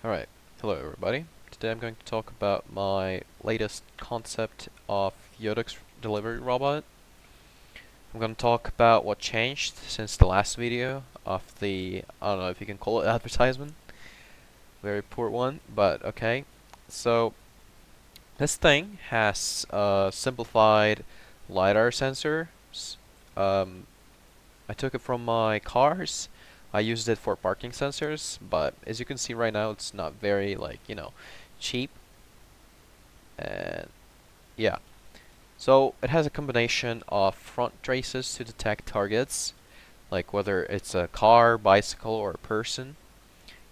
Alright, hello everybody. Today I'm going to talk about my latest concept of Yodex delivery robot. I'm going to talk about what changed since the last video of the, I don't know if you can call it advertisement. Very poor one, but okay. So, this thing has simplified LiDAR sensors. I took it from my cars. I used it for parking sensors, but as you can see right now, it's not very, cheap. And yeah, so it has a combination of front traces to detect targets, like whether it's a car, bicycle, or a person.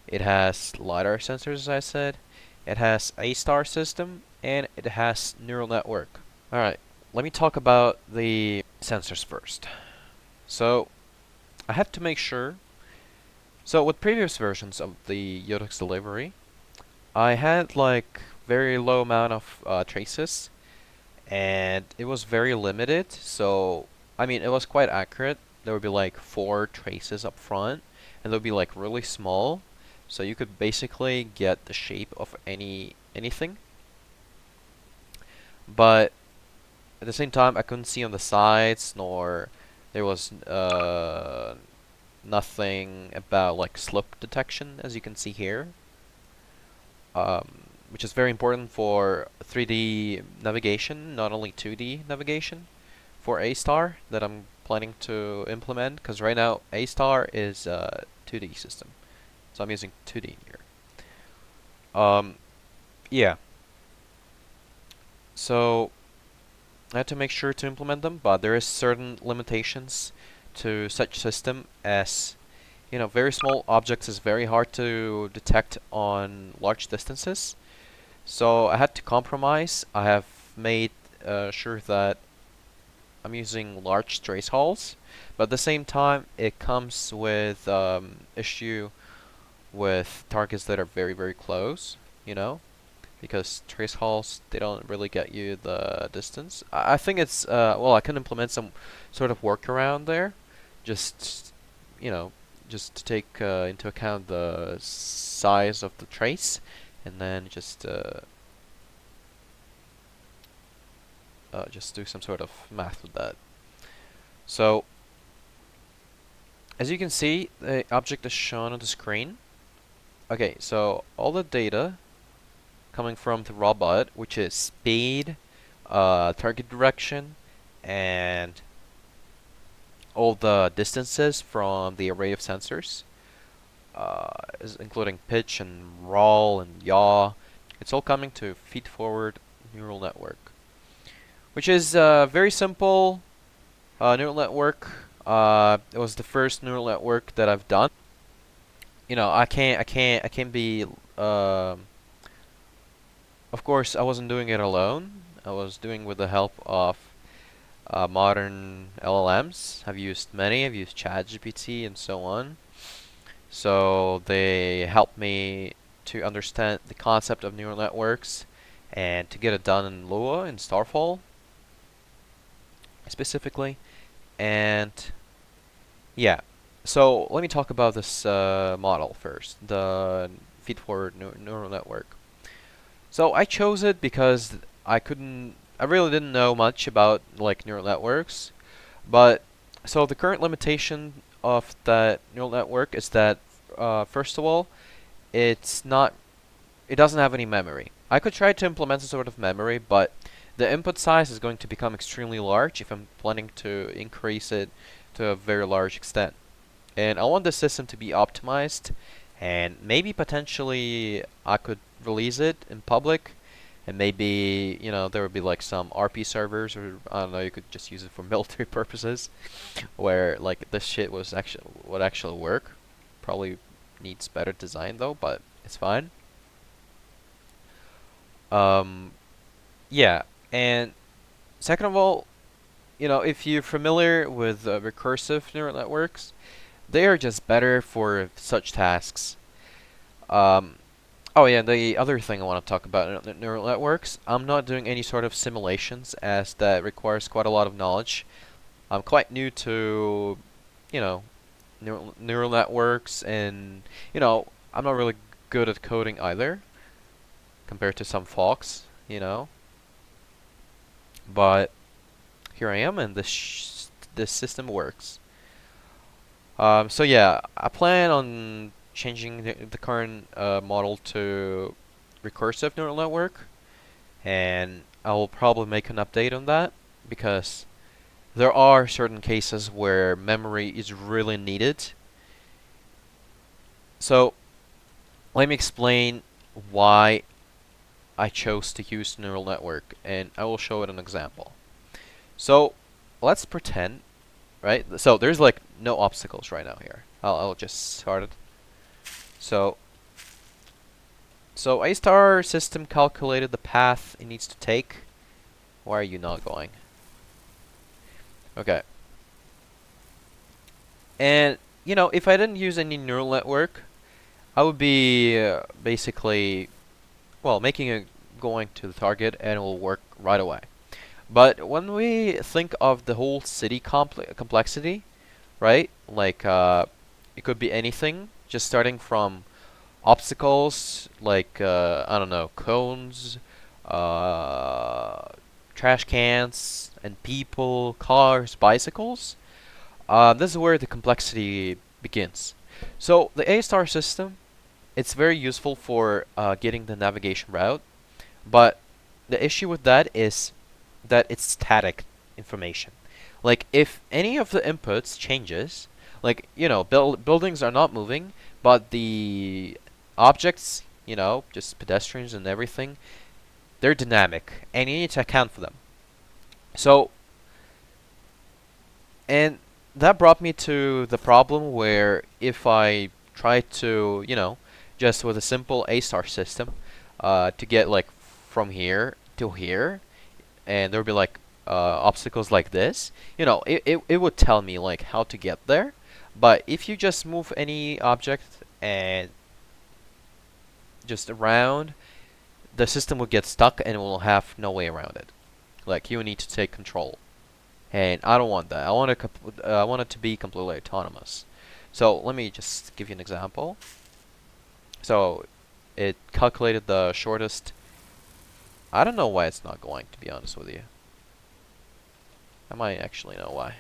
It has LiDAR sensors, as I said. It has a star system, and it has neural network. Alright, let me talk about the sensors first. So, I have to make sure. So, with previous versions of the Yodex delivery, I had like very low amount of traces, and it was very limited. So, I mean, it was quite accurate. There would be like 4 traces up front, and they would be like really small. So you could basically get the shape of anything. But at the same time, I couldn't see on the sides, nor there was nothing about like slope detection, as you can see here. Which is very important for 3D navigation, not only 2D navigation, for A-Star that I'm planning to implement, because right now A-Star is a 2D system, so I'm using 2D here. Yeah, so I had to make sure to implement them, but there is certain limitations to such system as, very small objects is very hard to detect on large distances. So I had to compromise. I have made sure that I'm using large trace halls, but at the same time, it comes with issue with targets that are very, very close, because trace halls, they don't really get you the distance. I think it's, well, I can implement some sort of workaround there, just, you know, just to take into account the size of the trace, and then just do some sort of math with that. So, as you can see, the object is shown on the screen. Okay, so all the data coming from the robot, which is speed, target direction, and all the distances from the array of sensors, including pitch and roll and yaw. It's all coming to feed-forward neural network, which is very simple neural network. It was the first neural network that I've done. I can't be. Of course, I wasn't doing it alone. I was doing with the help of modern LLMs. I've used many. I've used ChatGPT and so on. So they helped me to understand the concept of neural networks and to get it done in Lua in Starfall specifically. And yeah, so let me talk about this model first, the feed-forward neural network. So I chose it because I really didn't know much about like neural networks, but so the current limitation of that neural network is that first of all, it's not, it doesn't have any memory. I could try to implement a sort of memory, but the input size is going to become extremely large if I'm planning to increase it to a very large extent. And I want the system to be optimized, and maybe potentially I could release it in public, and maybe, there would be like some RP servers, or I don't know, you could just use it for military purposes, where like this shit would actually work. Probably needs better design though, but it's fine. Um, yeah, and second of all, if you're familiar with recursive neural networks, they are just better for such tasks. Um, oh yeah, and the other thing I want to talk about neural networks, I'm not doing any sort of simulations as that requires quite a lot of knowledge. I'm quite new to, you know, neural networks, and I'm not really good at coding either, compared to some folks, you know. But here I am, and this system works. So yeah, I plan on changing the current model to recursive neural network, and I will probably make an update on that because there are certain cases where memory is really needed. So let me explain why I chose to use neural network, and I will show it an example. So let's pretend, right? So there's like no obstacles right now here. I'll just start it. So A star system calculated the path it needs to take. Why are you not going? Okay. And you know, if I didn't use any neural network, I would be basically, well, making it going to the target and it will work right away. But when we think of the whole city complexity, right? Like, it could be anything, just starting from obstacles, like, I don't know, cones, uh, trash cans, and people, cars, bicycles. This is where the complexity begins. So the A-star system, it's very useful for getting the navigation route, but the issue with that is that it's static information. Like if any of the inputs changes, like you know, buildings are not moving, but the objects, you know, just pedestrians and everything, they're dynamic, and you need to account for them. So, and that brought me to the problem where if I try to, you know, just with a simple A-star system, to get like from here to here, and there'll be like obstacles like this, you know, it would tell me like how to get there. But if you just move any object and just around, the system will get stuck and will have no way around it. Like you need to take control, and I don't want that. I want it to be completely autonomous. So let me just give you an example. So it calculated the shortest. I don't know why it's not going, to be honest with you. I might actually know why.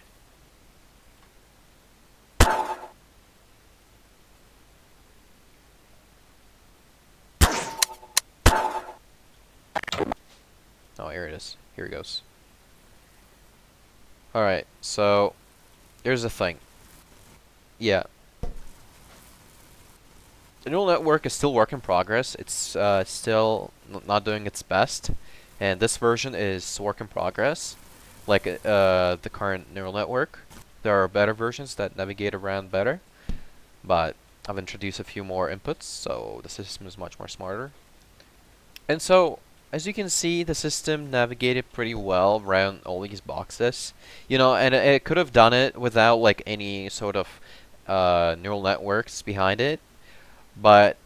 Oh, here it is. Here it goes. Alright, so here's the thing. Yeah. The neural network is still work in progress. It's still not doing its best. And this version is work in progress. Like the current neural network. There are better versions that navigate around better. But I've introduced a few more inputs, so the system is much more smarter. And so, as you can see, the system navigated pretty well around all these boxes. You know, and it could have done it without like any sort of neural networks behind it. But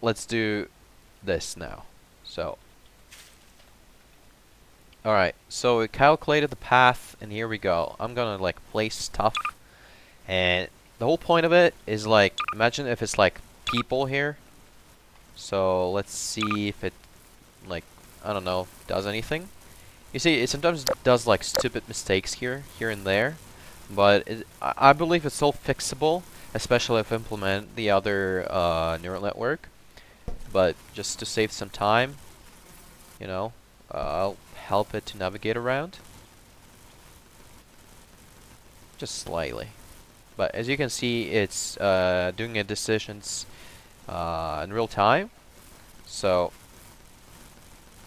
let's do this now. So, alright, so it calculated the path, and here we go. I'm gonna like place stuff, and the whole point of it is like, imagine if it's like people here. So let's see if it, like, I don't know, does anything. You see, it sometimes does like stupid mistakes here and there, but I believe it's all fixable, especially if I implement the other neural network. But just to save some time, you know, I'll help it to navigate around. Just slightly. But as you can see, it's doing its decisions in real time. So,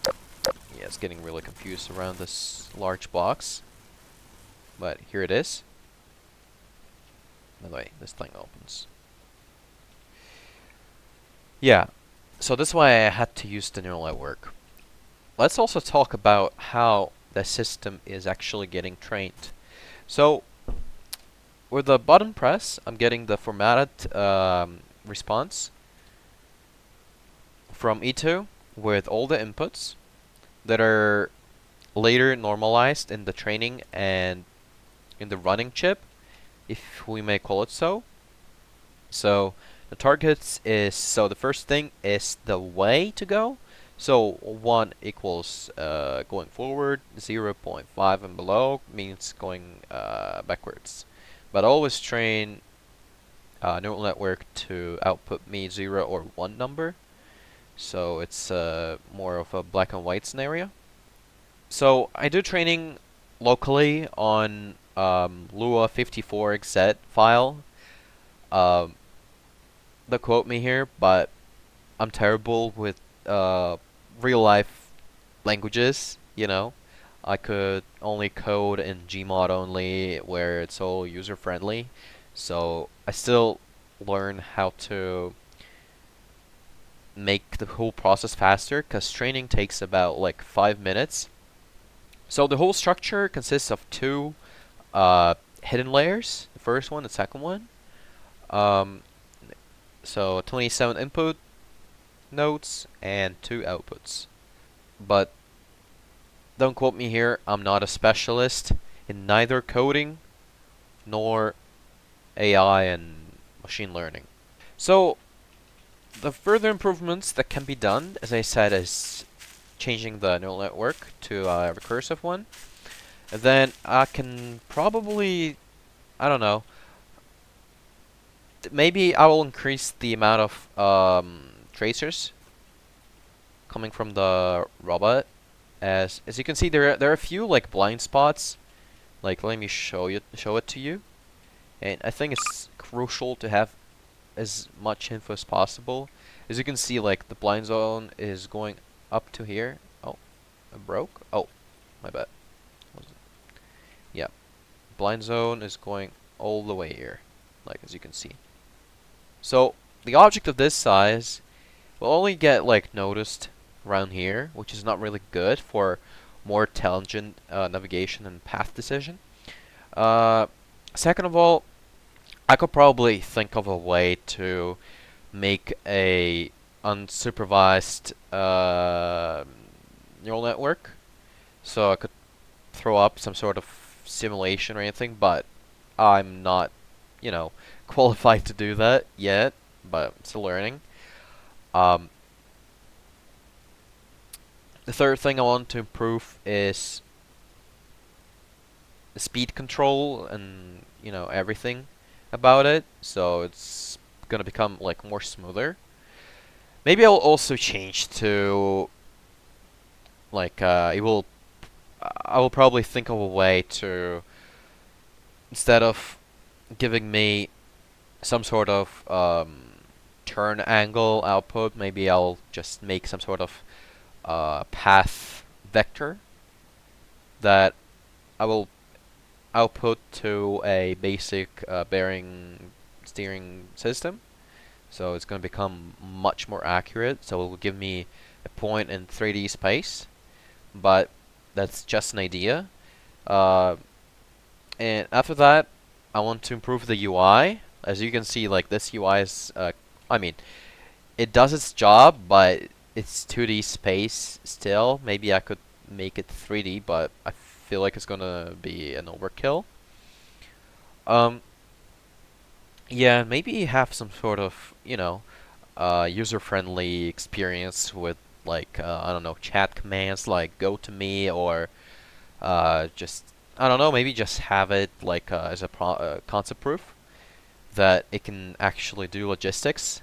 yeah, it's getting really confused around this large box. But here it is. By the way, this thing opens. Yeah, so that's why I had to use the neural network. Let's also talk about how the system is actually getting trained. So, with the button press, I'm getting the formatted response from E2 with all the inputs that are later normalized in the training and in the running chip, if we may call it so. So The targets is, so the first thing is the way to go. So 1 equals going forward, 0.5 and below means going backwards. But always train neural network to output me 0 or 1 number. So it's more of a black and white scenario. So I do training locally on Lua54xz file. Um, don't quote me here, but I'm terrible with real life languages, you know. I could only code in Gmod only, where it's all user friendly. So I still learn how to make the whole process faster, because training takes about like 5 minutes. So the whole structure consists of two hidden layers. The first one, the second one. Um, so 27 input nodes and 2 outputs. But don't quote me here, I'm not a specialist in neither coding nor AI and machine learning. So the further improvements that can be done, as I said, is changing the neural network to a recursive one. And then I can probably, I don't know, maybe I will increase the amount of tracers coming from the robot. As you can see, there are a few like blind spots. Like, let me show it to you. And I think it's crucial to have as much info as possible. As you can see, like the blind zone is going up to here. Oh, I broke. Oh, my bad. Yeah, blind zone is going all the way here, like as you can see. So the object of this size will only get like noticed around here, which is not really good for more intelligent navigation and path decision. Uh, Second of all, I could probably think of a way to make a unsupervised neural network. So I could throw up some sort of simulation or anything, but I'm not, you know, qualified to do that yet, but I'm still learning. Um, the third thing I want to improve is the speed control and, you know, everything about it, so it's gonna become like more smoother. Maybe I'll also change to like it will. I will probably think of a way to, instead of giving me some sort of turn angle output, maybe I'll just make some sort of path vector that I will output to a basic bearing steering system. So it's going to become much more accurate. So it will give me a point in 3D space, but that's just an idea. Uh, and after that, I want to improve the UI. As you can see, like this UI is, I mean, it does its job, but it's 2D space still. Maybe I could make it 3D, but I feel like it's gonna be an overkill. Um, yeah, maybe have some sort of, you know, user-friendly experience with like I don't know, chat commands like go to me, or just I don't know, maybe just have it like as a concept proof that it can actually do logistics.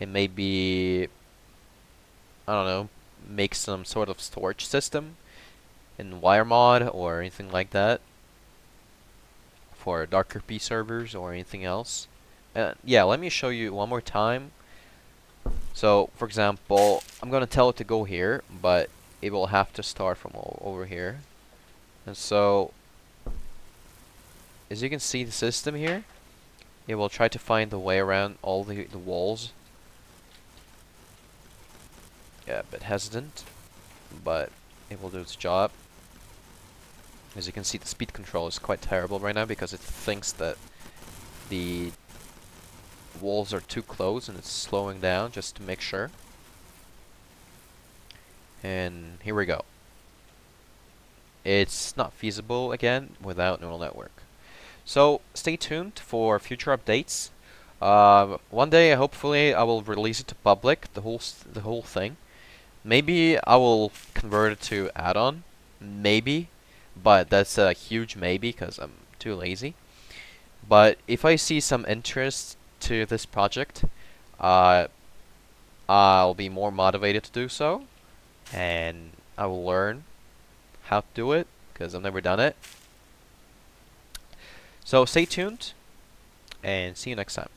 And maybe I don't know, make some sort of storage system in WireMod or anything like that for Docker P servers or anything else. Yeah, let me show you one more time. So, for example, I'm gonna tell it to go here, but it will have to start from over here. And so, as you can see the system here, it will try to find the way around all the walls. Yeah, a bit hesitant, but it will do its job. As you can see, the speed control is quite terrible right now because it thinks that the walls are too close and it's slowing down just to make sure. And here we go. It's not feasible again without neural network. So stay tuned for future updates. One day, hopefully, I will release it to public, the whole thing. Maybe I will convert it to add-on, maybe, but that's a huge maybe because I'm too lazy. But if I see some interest to this project, uh, I'll be more motivated to do so, and I will learn how to do it because I've never done it. So stay tuned, and see you next time.